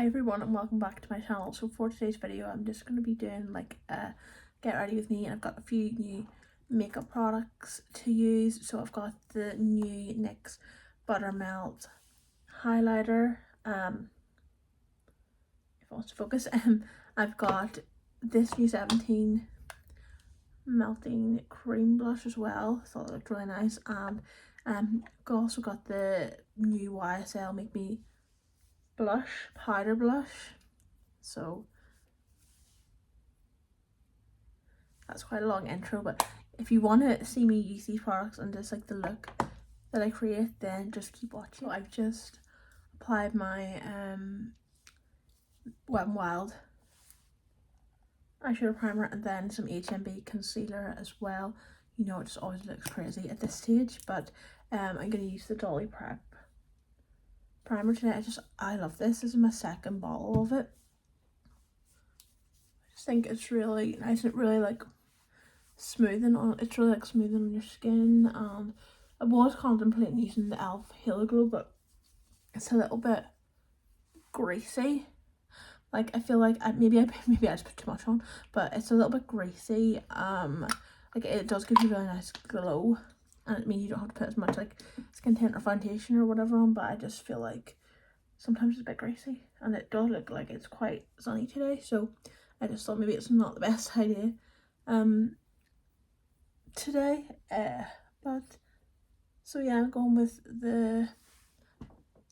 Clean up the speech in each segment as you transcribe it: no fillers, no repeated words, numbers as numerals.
Hi everyone and welcome back to my channel. So for today's video I'm just going to be doing like a get ready with me, and I've got a few new makeup products to use. So I've got the new NYX Buttermelt highlighter, if it wants to focus. I've got this new 17 melting cream blush as well. I thought it looked really nice, and I've also got the new YSL Make Me blush, powder blush. So that's quite a long intro, but if you want to see me use these products and just like the look that I create, then just keep watching. So I've just applied my Wet n Wild eyeshadow primer and then some HMB concealer as well. You know, it just always looks crazy at this stage, but I'm going to use the Dolly Prep primer today. I love this. This is my second bottle of it. I just think it's really nice, and it really like smoothing on, it's really like smoothing on your skin. And I was contemplating using the e.l.f. Halo Glow, but it's a little bit greasy. Like I feel like maybe I just put too much on, but it's a little bit greasy. Like it does give you a really nice glow, and it means you don't have to put as much like skin tint or foundation or whatever on, but I just feel like sometimes it's a bit greasy, and it does look like it's quite sunny today, so I just thought maybe it's not the best idea today. But so yeah, I'm going with the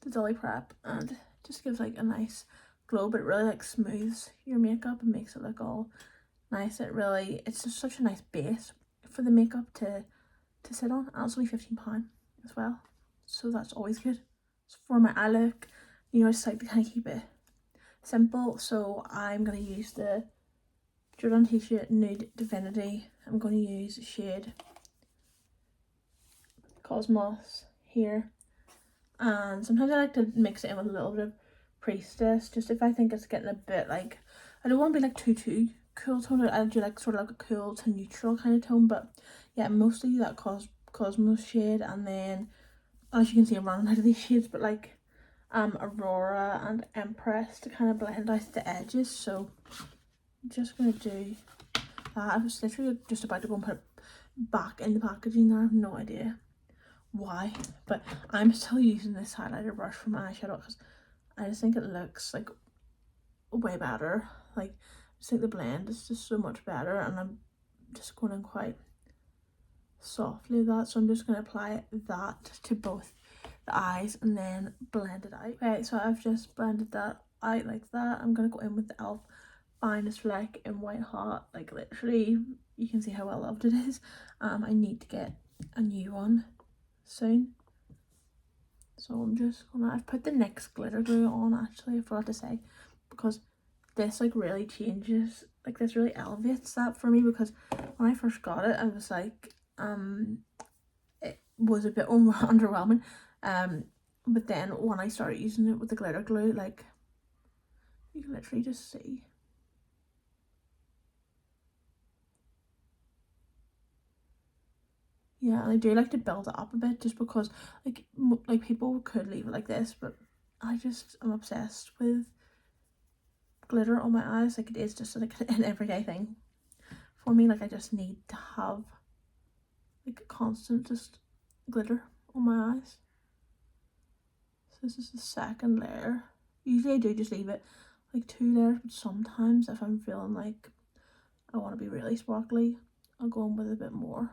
Dolly Prep, and it just gives like a nice glow, but it really like smooths your makeup and makes it look all nice. It's just such a nice base for the makeup to sit on, and it's only £15 as well, so that's always good. So for my eye look, you know, I just like to kind of keep it simple, so I'm going to use the Jordan T-shirt Nude Divinity. I'm going to use shade Cosmos here, and sometimes I like to mix it in with a little bit of Priestess, just if I think it's getting a bit like, I don't want to be like too cool tone. I do like sort of like a cool to neutral kind of tone, but yeah, mostly that Cosmos shade. And then as you can see I'm running out of these shades, but like Aurora and Empress to kind of blend out the edges. So I'm just going to do that. I was literally just about to go and put it back in the packaging there. I have no idea why, but I'm still using this highlighter brush for my eyeshadow because I just think it looks like way better. Like I just think the blend is just so much better, and I'm just going in quite softly with that. So I'm just going to apply that to both the eyes and then blend it out. Okay, so I've just blended that out like that. I'm going to go in with the e.l.f. Finest Fleck in White Hot. Like literally you can see how well loved it is. I need to get a new one soon. So I'm just gonna, I've put the NYX glitter glue on actually, I forgot to say, because this like really changes, like this really elevates that for me, because when I first got it I was like, it was a bit underwhelming, but then when I started using it with the glitter glue, like you can literally just see. Yeah, and I do like to build it up a bit, just because like people could leave it like this, but I'm obsessed with glitter on my eyes. Like it is just like an everyday thing for me. Like I just need to have like a constant just glitter on my eyes. So this is the second layer. Usually I do just leave it like 2 layers, but sometimes if I'm feeling like I want to be really sparkly, I'll go in with a bit more.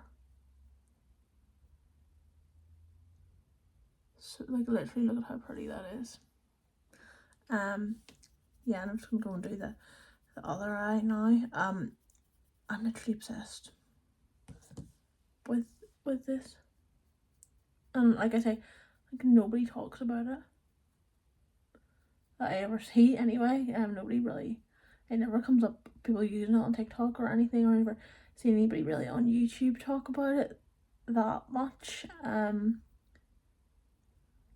So like literally look at how pretty that is. Yeah, and I'm just gonna go and do the other eye now. I'm literally obsessed with this, and like I say, like nobody talks about it that I ever see anyway. Nobody really, it never comes up people using it on TikTok or anything, or I never see anybody really on YouTube talk about it that much.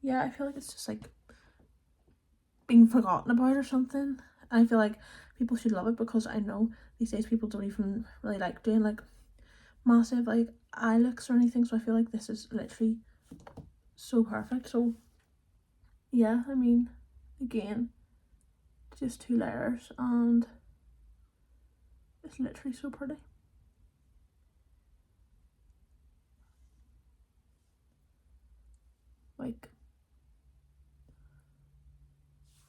Yeah, I feel like it's just like being forgotten about or something. And I feel like people should love it, because I know these days people don't even really like doing like massive like eye looks or anything, so I feel like this is literally so perfect. So yeah, I mean, again, just 2 layers, and it's literally so pretty. Like,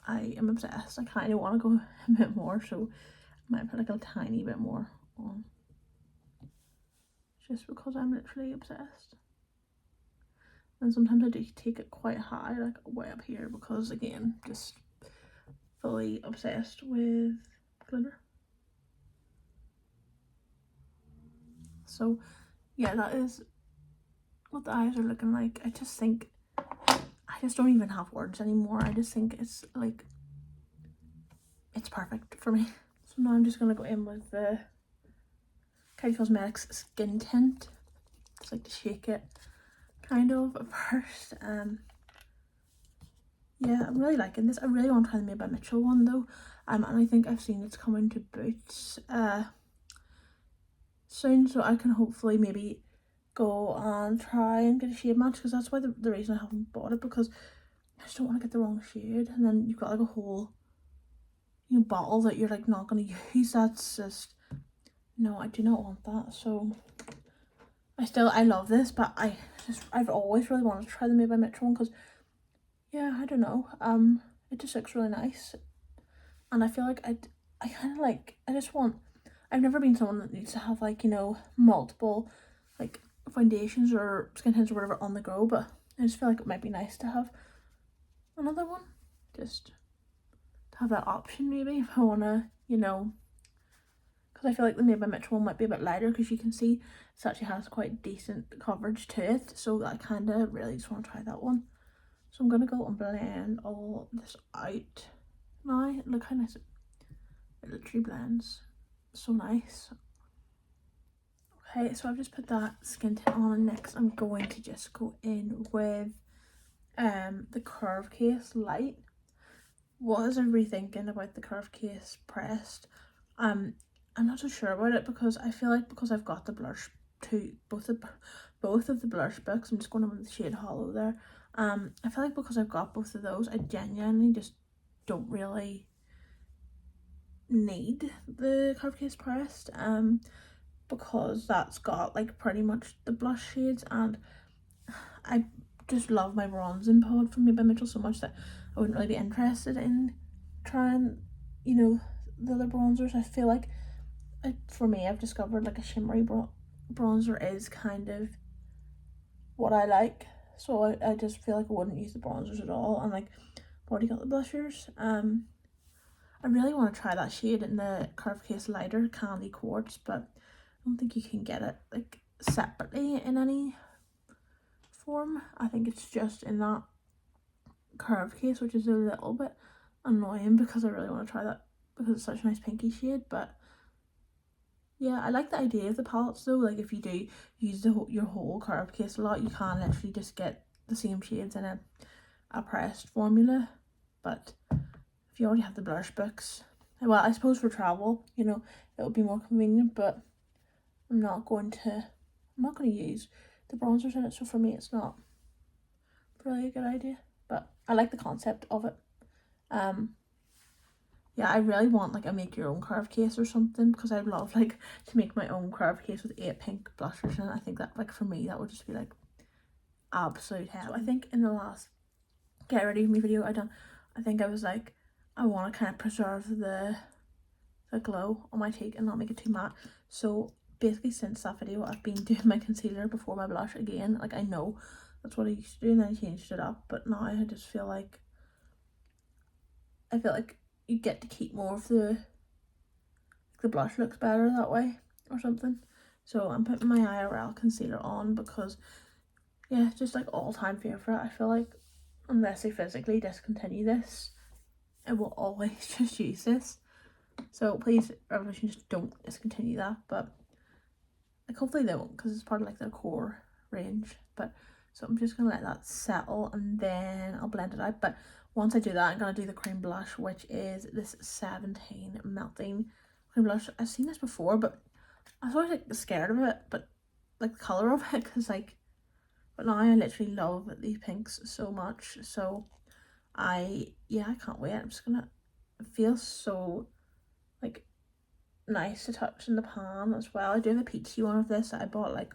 I am obsessed. I kind of want to go a bit more, so I might put like a tiny bit more on, just because I'm literally obsessed. And sometimes I do take it quite high, like way up here, because again, just fully obsessed with glitter. So yeah, that is what the eyes are looking like. I just think, I just don't even have words anymore. I just think it's like, it's perfect for me. So now I'm just gonna go in with the Kylie Cosmetics Skin Tint. Just like to shake it kind of first. Yeah, I'm really liking this. I really want to try the Made by Mitchell one though. And I think I've seen it's coming to Boots soon, so I can hopefully maybe go and try and get a shade match, because that's why the reason I haven't bought it, because I just don't want to get the wrong shade, and then you've got like a whole, you know, bottle that you're like not going to use. That's just, no, I do not want that. So I love this, but I've always really wanted to try the Made by Mitchell one, because yeah, I don't know, it just looks really nice, and I feel like I kind of like, I just want, I've never been someone that needs to have like, you know, multiple like foundations or skin tints or whatever on the go, but I just feel like it might be nice to have another one, just to have that option maybe if I want to, you know, because I feel like the Made by Mitchell one might be a bit lighter, because you can see it actually has quite decent coverage to it, so I kind of really just want to try that one. So I'm gonna go and blend all this out now. Look how nice it literally blends, so nice. Okay, so I've just put that skin tint on, and next I'm going to just go in with the Curve Case Light. What is everybody thinking about the Curve Case Pressed? I'm not so sure about it, because I feel like, because I've got the blush to both of the blush books, I'm just going in with the shade Hollow there. I feel like because I've got both of those, I genuinely just don't really need the Curve Case Pressed, because that's got like pretty much the blush shades, and I just love my bronzing pod from Made by Mitchell so much that I wouldn't really be interested in trying, you know, the other bronzers. I feel like for me, I've discovered like a shimmery bronzer is kind of what I like, so I just feel like I wouldn't use the bronzers at all, and like I've already got the blushers. I really want to try that shade in the Curve Case Lighter Candy Quartz, but I don't think you can get it like separately in any form. I think it's just in that Curve Case, which is a little bit annoying, because I really want to try that, because it's such a nice pinky shade. But yeah, I like the idea of the palettes though. Like if you do use your whole Curve Case a lot, you can literally just get the same shades in a pressed formula. But if you already have the blush books, well, I suppose for travel, you know, it would be more convenient, but I'm not going to use the bronzers in it, so for me it's not really a good idea. But I like the concept of it. Yeah, I really want like a make your own curve case or something, because I'd love like to make my own curve case with 8 pink blushers in it. I think that, like, for me that would just be like absolute heaven. So I think in the last get ready with me video I think I was like, I want to kind of preserve the glow on my cheek and not make it too matte. So basically since that video I've been doing my concealer before my blush again. Like, I know that's what I used to do and then I changed it up, but now I just feel like you get to keep more of the blush looks better that way or something. So I'm putting my IRL concealer on because, yeah, just like all-time favorite. I feel like unless they physically discontinue this, I will always just use this. So please, Revolution, just don't discontinue that. But like, hopefully they won't, because it's part of like their core range. But so I'm just gonna let that settle and then I'll blend it out. But once I do that, I'm gonna do the cream blush, which is this 17 Melting Cream Blush. I've seen this before, but I was always like scared of it, but like the color of it, because like, but now I literally love these pinks so much. So I can't wait. I'm just gonna it feels so like nice to touch in the palm as well. I do have a peachy one of this that I bought like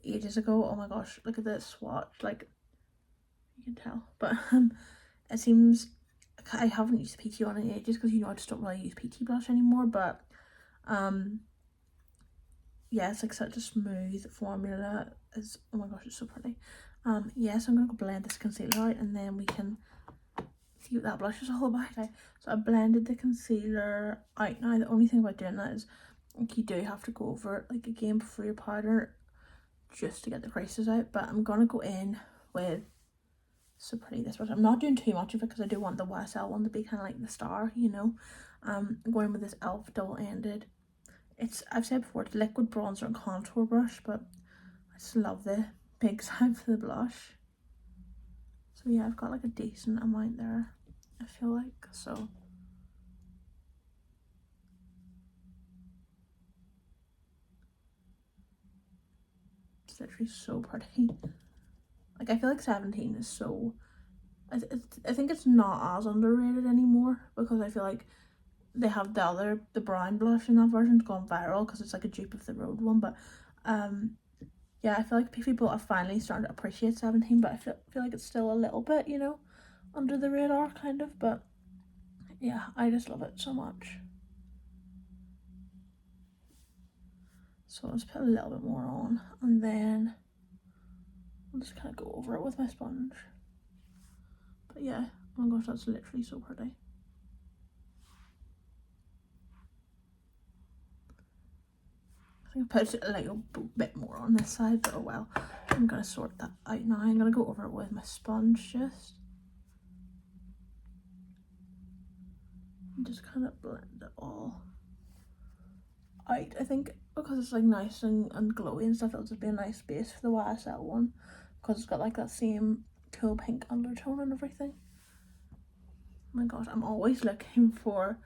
ages ago. Oh my gosh, look at this swatch, like you can tell, but it seems I haven't used the peachy one in ages because I just don't really use peachy blush anymore, but yeah, it's like such a smooth formula. It's, oh my gosh, it's so pretty. Yeah, so I'm gonna go blend this concealer out and then we can see what that blush is all about. Okay, so I blended the concealer out now. The only thing about doing that is like you do have to go over it like again before your powder just to get the creases out, but I'm gonna go in with so pretty this brush. I'm not doing too much of it because I do want the YSL one to be kind of like the star, you know. I'm going with this e.l.f. double-ended, it's, I've said before, it's liquid bronzer and contour brush, but I just love the big side for the blush. So yeah, I've got like a decent amount there, I feel like, so. It's literally so pretty. Like, I feel like 17 is so, I think it's not as underrated anymore because I feel like they have the brown blush in that version's gone viral because it's like a dupe of the Road one, but yeah, I feel like people are finally starting to appreciate 17, but I feel like it's still a little bit, you know, under the radar kind of, but yeah, I just love it so much. So I'll just put a little bit more on and then I'll just kind of go over it with my sponge. But yeah, oh my gosh, that's literally so pretty. I think I put a little bit more on this side, but oh well. I'm going to sort that out now. I'm going to go over it with my sponge just. And just kind of blend it all out. I think because it's like nice and glowy and stuff, it'll just be a nice base for the YSL one. Because it's got like that same cool pink undertone and everything. Oh my gosh, I'm always looking for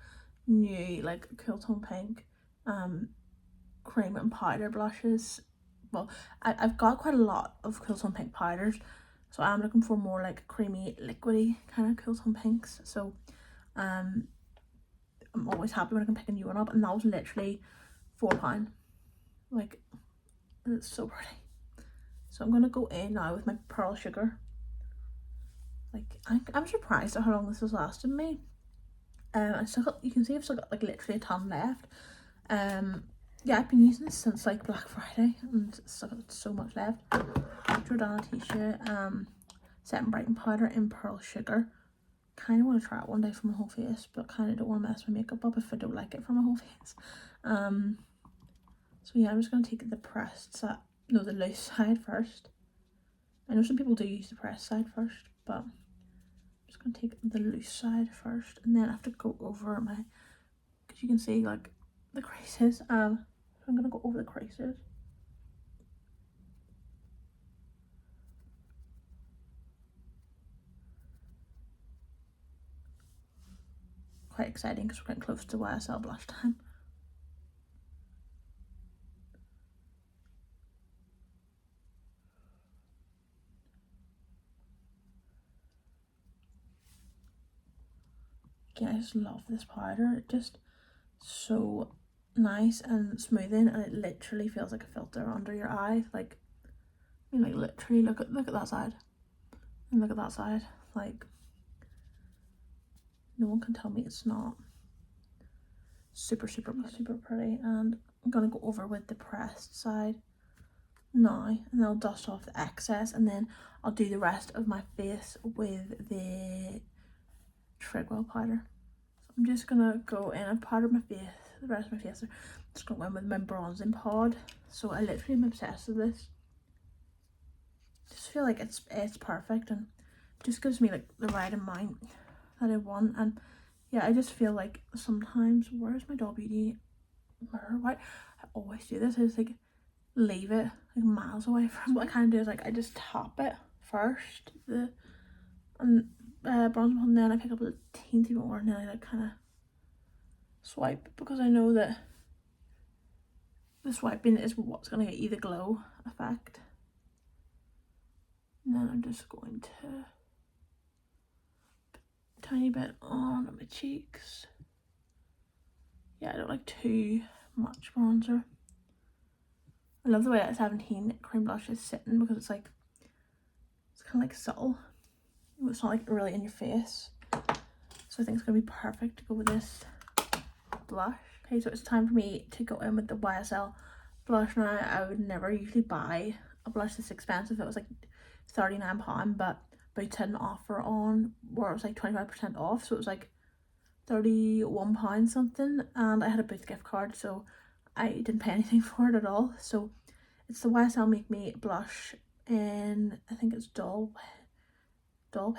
new like cool tone pink cream and powder blushes. Well, I've got quite a lot of cool tone pink powders, so I'm looking for more like creamy liquidy kind of cool tone pinks. So I'm always happy when I can pick a new one up, and that was literally £4. Like, it's so pretty. So I'm gonna go in now with my pearl sugar. Like, I'm surprised at how long this has lasted me. I still got, you can see I've still got like literally a ton left. Yeah, I've been using this since like Black Friday and still got so much left. Jordana t-shirt, set and brighten powder in pearl sugar. Kind of want to try it one day for my whole face, but kind of don't want to mess my makeup up if I don't like it for my whole face. So yeah, I'm just going to take the pressed side, no, the loose side first. I know some people do use the pressed side first, but I'm just going to take the loose side first, and then I have to go over my, because you can see like the creases. So I'm going to go over the creases. Quite exciting because we're getting close to YSL blush time. Again, I just love this powder. It just so nice and smoothing, and it literally feels like a filter under your eye. Like, I mean, like literally look at that side and look at that side. Like, no one can tell me it's not super pretty. And I'm gonna go over with the pressed side now, and I'll dust off the excess, and then I'll do the rest of my face with the Treadwell powder. So I'm just gonna go in and powder my face, the rest of my face. I'm just gonna go in with my bronzing pod. So I literally am obsessed with this. Just feel like it's perfect, and just gives me like the right amount that I want. And yeah, I just feel like sometimes, where's my Doll Beauty mirror? Why I always do this, I just like leave it like miles away from. So what I kind of do is like I just tap it first, the bronzer, and then I pick up a teensy bit more, and then I like kind of swipe, because I know that the swiping is what's going to get you the glow effect. And then I'm just going to tiny bit on my cheeks. Yeah, I don't like too much bronzer. I love the way that 17 cream blush is sitting because it's like, it's kind of like subtle. It's not like really in your face. So I think it's going to be perfect to go with this blush. Okay, so it's time for me to go in with the YSL blush. Now, I would never usually buy a blush this expensive. It was like £39, but Boots had an offer on where it was like 25% off. So it was like £31 something. And I had a Boots gift card, so I didn't pay anything for it at all. So it's the YSL Make Me blush in, I think it's doll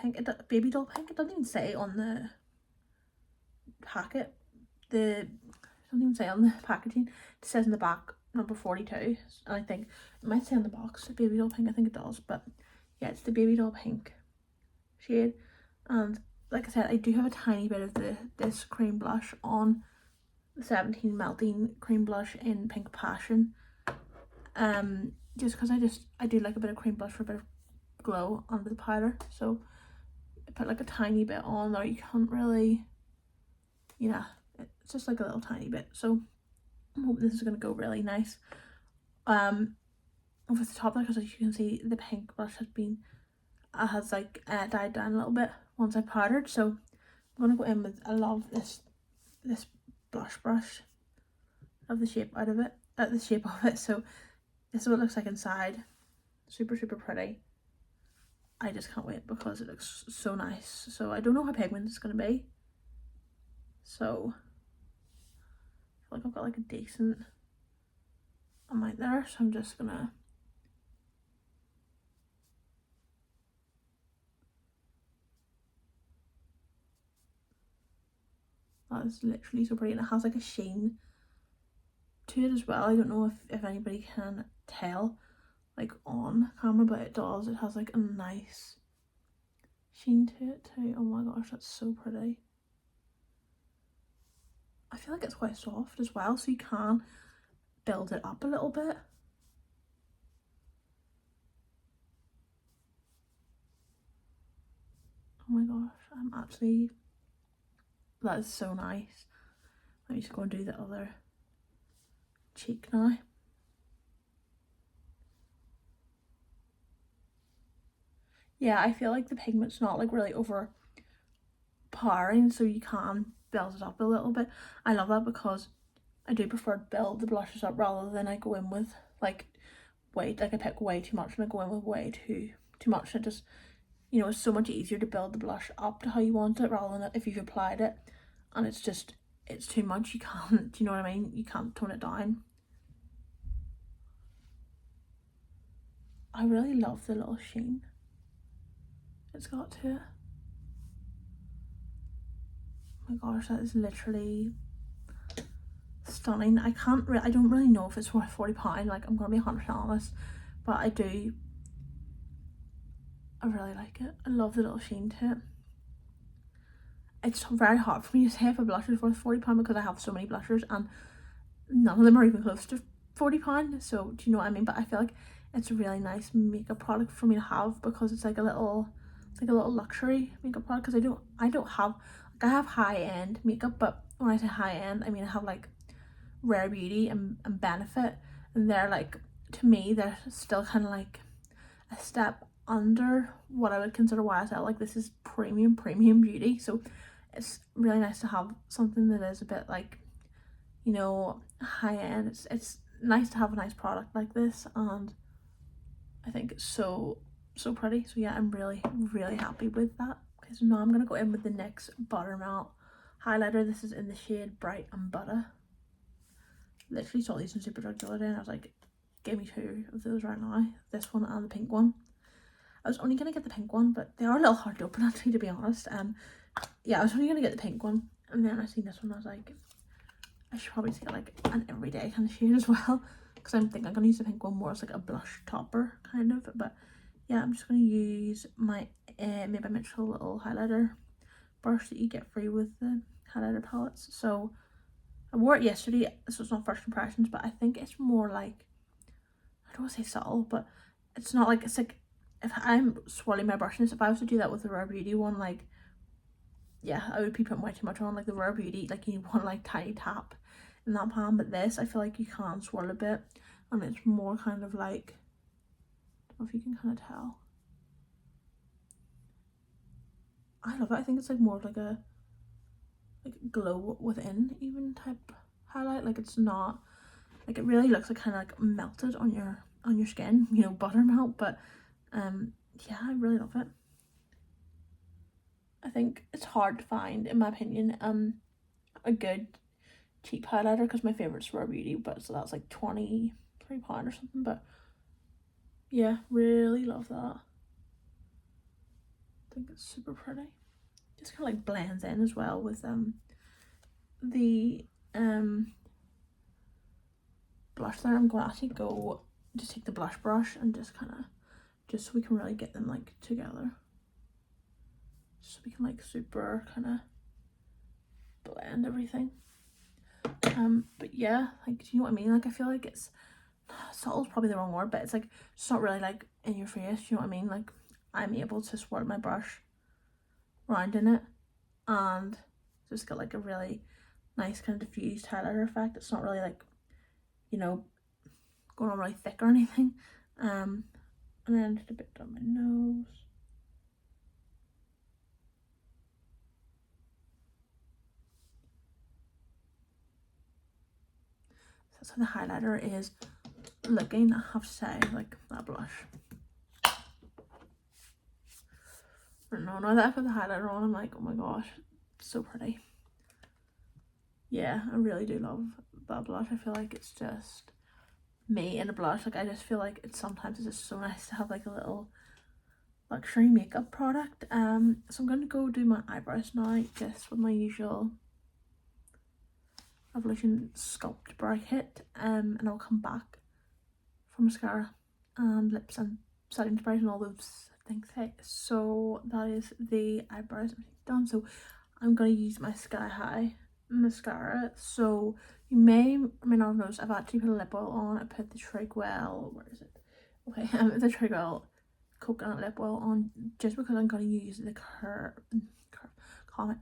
pink, baby doll pink. It doesn't even say on the packet. It doesn't even say on the packaging. It says in the back number 42, and I think it might say on the box baby doll pink. I think it does, but yeah, it's the baby doll pink shade. And like I said, I do have a tiny bit of this cream blush on the 17 melting cream blush in Pink Passion. Just because I do like a bit of cream blush for a bit of glow under the powder, so I put like a tiny bit on there. You can't really, it's just like a little tiny bit. So I'm hoping this is going to go really nice over the top there, because as you can see, the pink blush has died down a little bit once I powdered. So I'm going to go in with, I love this blush brush. I love the shape of it. So this is what it looks like inside. Super, super pretty. I just can't wait because it looks so nice. So I don't know how pigmented it's going to be. So I feel like I've got like a decent amount there. So I'm just going to that is literally so pretty, and it has like a sheen to it as well. I don't know if anybody can tell like on camera, but it does. It has like a nice sheen to it too. Oh my gosh, that's so pretty. I feel like it's quite soft as well, so you can build it up a little bit. Oh my gosh, that is so nice. Let me just go and do the other cheek now. Yeah, I feel like the pigment's not like really overpowering, so you can build it up a little bit. I love that because I do prefer to build the blushes up rather than I go in with I pick way too much and I go in with way too much. It just, it's so much easier to build the blush up to how you want it rather than if you've applied it and it's too much. You can't, do you know what I mean? You can't tone it down. I really love the little sheen it's got to it. Oh my gosh, that is literally stunning. I don't really know if it's worth £40, like I'm gonna be 100% honest, but I really like it. I love the little sheen to it. It's very hard for me to say if a blush is worth £40 because I have so many blushers and none of them are even close to £40, so do you know what I mean? But I feel like it's a really nice makeup product for me to have because it's like a little luxury makeup product, because I don't have, like, I have high-end makeup, but when I say high-end, I mean I have like Rare Beauty and Benefit, and they're like, to me, they're still kind of like a step under what I would consider YSL. Like, this is premium beauty, so it's really nice to have something that is a bit like, high end. It's nice to have a nice product like this, and I think it's so pretty. So yeah, I'm really happy with that. Okay, so now I'm gonna go in with the NYX Buttermelt highlighter. This is in the shade Bright and Butter. Literally saw these in Superdrug the other day and I was like, give me two of those right now, this one and the pink one. I was only gonna get the pink one, but they are a little hard to open actually, to be honest. Yeah, I was only gonna get the pink one, and then I seen this one, I was like, I should probably just get like an everyday kind of shade as well, because I'm thinking I'm gonna use the pink one more as like a blush topper kind of. But yeah, I'm just gonna use my Made by Mitchell little highlighter brush that you get free with the highlighter palettes. So I wore it yesterday, so it's not first impressions, but I think it's more like, I don't want to say subtle, but it's not like, it's like, if I'm swirling my brushes, if I was to do that with the Rare Beauty one, like, yeah, I would be putting way too much on. Like the Rare Beauty, like you want like tiny tap in that pan, but this I feel like you can swirl a bit, and it's more kind of like, I don't know if you can kind of tell. I love it. I think it's like more of like a glow within even type highlight. Like it's not like, it really looks like kind of like melted on your skin, you know, buttermelt. But yeah, I really love it. I think it's hard to find, in my opinion, a good cheap highlighter, because my favorite's Rare Beauty, but so that's like £23 or something. But yeah, really love that. I think it's super pretty. Just kind of like blends in as well with the blush there. I'm going to actually go just take the blush brush and just kind of, just so we can really get them like together, so we can like super kind of blend everything. But yeah, like, do you know what I mean? Like I feel like it's, subtle's probably the wrong word, but it's like, it's not really like in your face, you know what I mean? Like I'm able to swirl my brush round in it and just get like a really nice kind of diffused highlighter effect. It's not really like, you know, going on really thick or anything. And then just a bit on my nose. So that's how the highlighter is looking. I have to say, like that blush. I don't know, now that I put the highlighter on, I'm like, oh my gosh, it's so pretty. Yeah, I really do love that blush. I feel like it's just me in a blush. Like I just feel like it's sometimes it's just so nice to have like a little luxury makeup product. So I'm gonna go do my eyebrows now, just with my usual Revolution Sculpt Brow Kit, and I'll come back for mascara and lips and setting sprays and all those things. Hey, so that is the eyebrows done. So I'm gonna use my Sky High mascara. So you may or may not have noticed, I've actually put a lip oil on. I put the Trigwell, where is it? Okay, the Trigwell coconut lip oil on, just because I'm gonna use the comment. Oh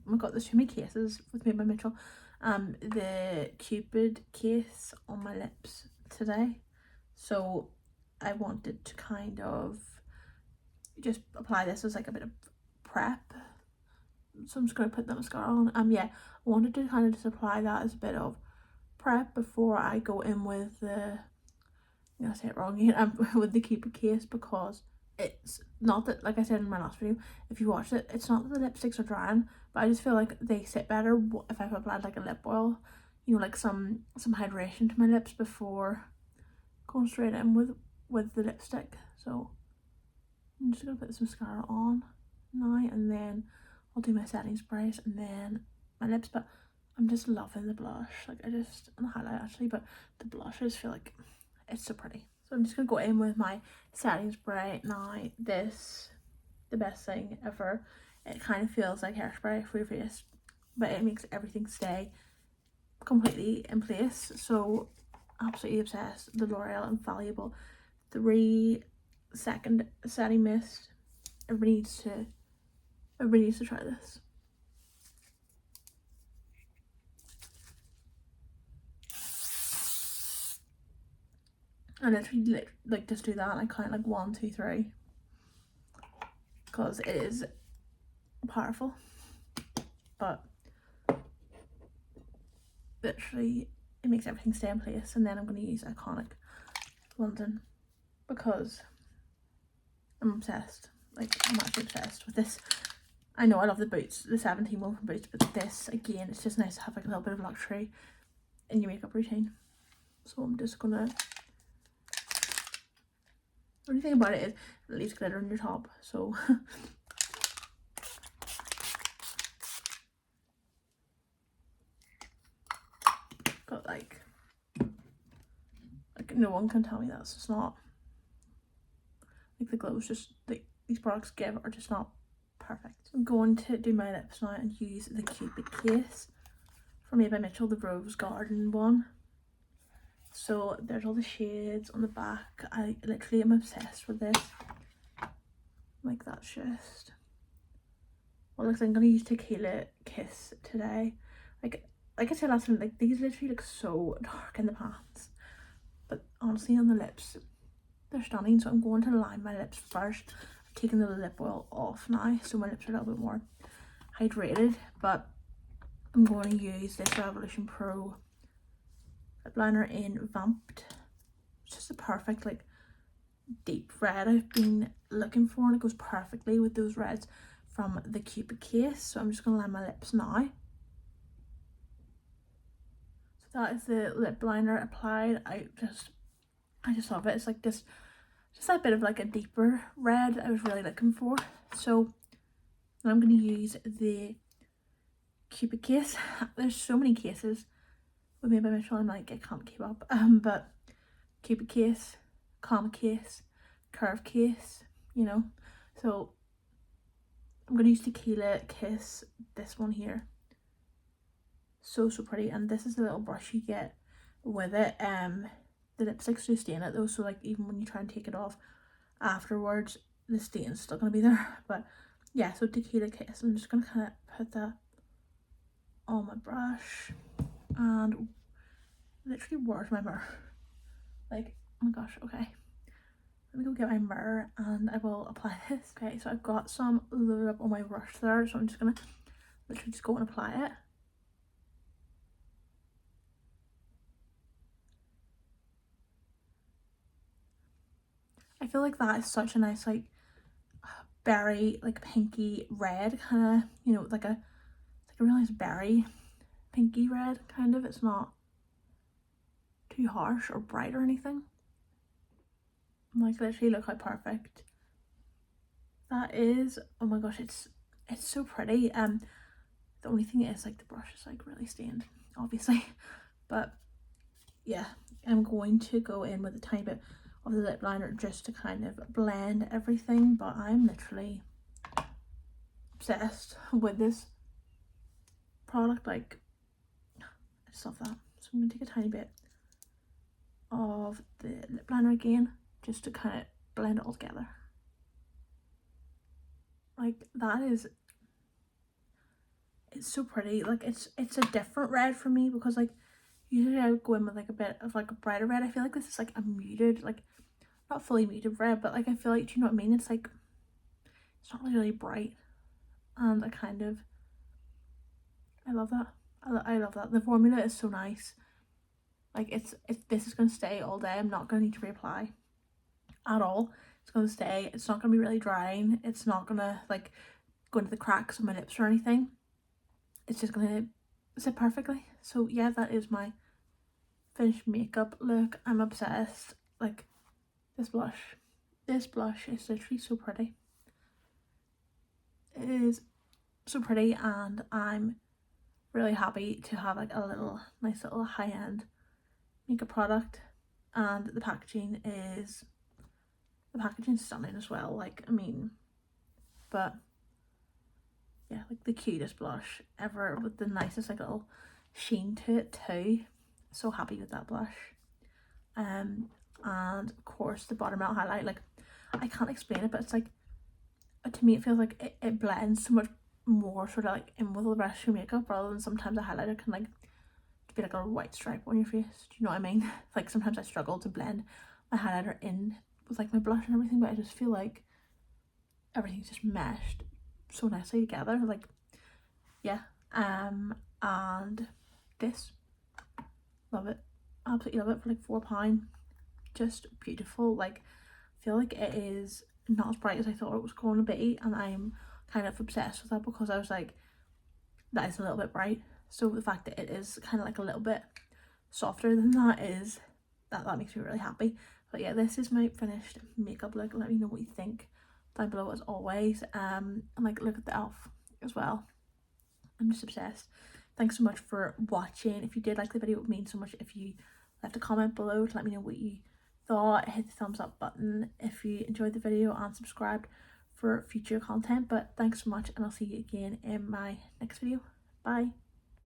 my god, there's too many cases with me by Mitchell. The Cupid case on my lips today, so I wanted to kind of just apply this as like a bit of prep. So I'm just gonna put the mascara on. Yeah, I wanted to kind of just apply that as a bit of prep before I go in with the, I'm gonna say it wrong here, with the Cupid case, because it's not that, like I said in my last video, if you watched it, it's not that the lipsticks are drying, but I just feel like they sit better if I've applied like a lip oil, you know, like some hydration to my lips before going straight in with the lipstick. So I'm just gonna put this mascara on now, and then I'll do my setting sprays and then my lips. But I'm just loving the blush, like and the highlight actually, but the blush, I just feel like it's so pretty. So I'm just gonna go in with my setting spray now. This, the best thing ever. It kind of feels like hairspray for your face, but it makes everything stay completely in place. So absolutely obsessed. The L'Oreal Infallible 3-second setting mist. Everybody needs to try this. I literally like just do that and I count like 1, 2, 3, because it is powerful. But literally it makes everything stay in place. And then I'm going to use Iconic London, because I'm obsessed. Like I'm actually obsessed with this. I know I love the Boots, the 17 one from Boots, but this again, it's just nice to have like a little bit of luxury in your makeup routine. So I'm just gonna, the only thing about it is it leaves glitter on your top, so but like no one can tell me that's just not, like the glows just like these products give are just not perfect. I'm going to do my lips now and use the Cupid case from Made by Mitchell, the Rose Garden one. So there's all the shades on the back. I literally am obsessed with this. Like that's just Well, looks like I'm gonna use Tequila Kiss today. Like I said last time, like these literally look so dark in the pants, but honestly on the lips they're stunning. So I'm going to line my lips first. I've taken the lip oil off now, so my lips are a little bit more hydrated, but I'm going to use this Revolution Pro lip liner in Vamped. It's just a perfect like deep red I've been looking for, and it goes perfectly with those reds from the Cupid case. So I'm just going to line my lips now. So that is the lip liner applied. I just love it. It's like just that bit of like a deeper red I was really looking for. So now I'm going to use the Cupid case. There's so many cases with Made by Mitchell, I'm like I can't keep up. But Cupid case, comma case, curve case, you know. So I'm going to use Tequila Kiss, this one here. So pretty. And this is the little brush you get with it. The lipstick's do stay in it though, so like even when you try and take it off afterwards, the stain's still going to be there. But yeah, so Tequila Kiss. I'm just going to kind of put that on my brush. And literally, where's my mirror? Like, oh my gosh, okay. Let me go get my mirror and I will apply this. Okay, so I've got some loaded up on my brush there, so I'm just gonna literally just go and apply it. I feel like that is such a nice like berry, like pinky red kind of, you know, like a really nice berry pinky red kind of. It's not too harsh or bright or anything. Like literally look how perfect that is. Oh my gosh, it's so pretty. The only thing is like the brush is like really stained, obviously, but yeah, I'm going to go in with a tiny bit of the lip liner just to kind of blend everything. But I'm literally obsessed with this product. Like, I just love that. So I'm gonna take a tiny bit of the lip liner again just to kind of blend it all together. Like that is, it's so pretty. Like it's a different red for me, because like usually I would go in with like a bit of like a brighter red. I feel like this is like a muted, like not fully muted red, but like I feel like, do you know what I mean? It's like, it's not really bright, and I love that. I love that. The formula is so nice. Like this is going to stay all day. I'm not going to need to reapply at all. It's going to stay. It's not going to be really drying. It's not going to like go into the cracks of my lips or anything. It's just going to sit perfectly. So yeah, that is my finished makeup look. I'm obsessed. Like this blush is literally so pretty. It is so pretty, and I'm really happy to have like a nice little high-end makeup product. And the packaging is stunning as well. Like, I mean, but yeah, like the cutest blush ever with the nicest like little sheen to it too. So happy with that blush. And of course the buttermilk highlight, like I can't explain it, but it's like, to me it feels like it blends so much more sort of like in with the rest of your makeup, rather than sometimes a highlighter can like be like a white stripe on your face. Do you know what I mean? Like sometimes I struggle to blend my highlighter in with like my blush and everything, but I just feel like everything's just meshed so nicely together. Like yeah. And this, love it, absolutely love it, for like £4. Just beautiful. Like I feel like it is not as bright as I thought it was going to be, and I'm kind of obsessed with that, because I was like, that is a little bit bright. So the fact that it is kind of like a little bit softer than that is, that makes me really happy. But yeah, this is my finished makeup look. Let me know what you think down below as always. And like look at the elf as well. I'm just obsessed. Thanks so much for watching. If you did like the video, it would mean so much if you left a comment below to let me know what you thought. Hit the thumbs up button if you enjoyed the video, and subscribe for future content. But thanks so much, and I'll see you again in my next video. Bye.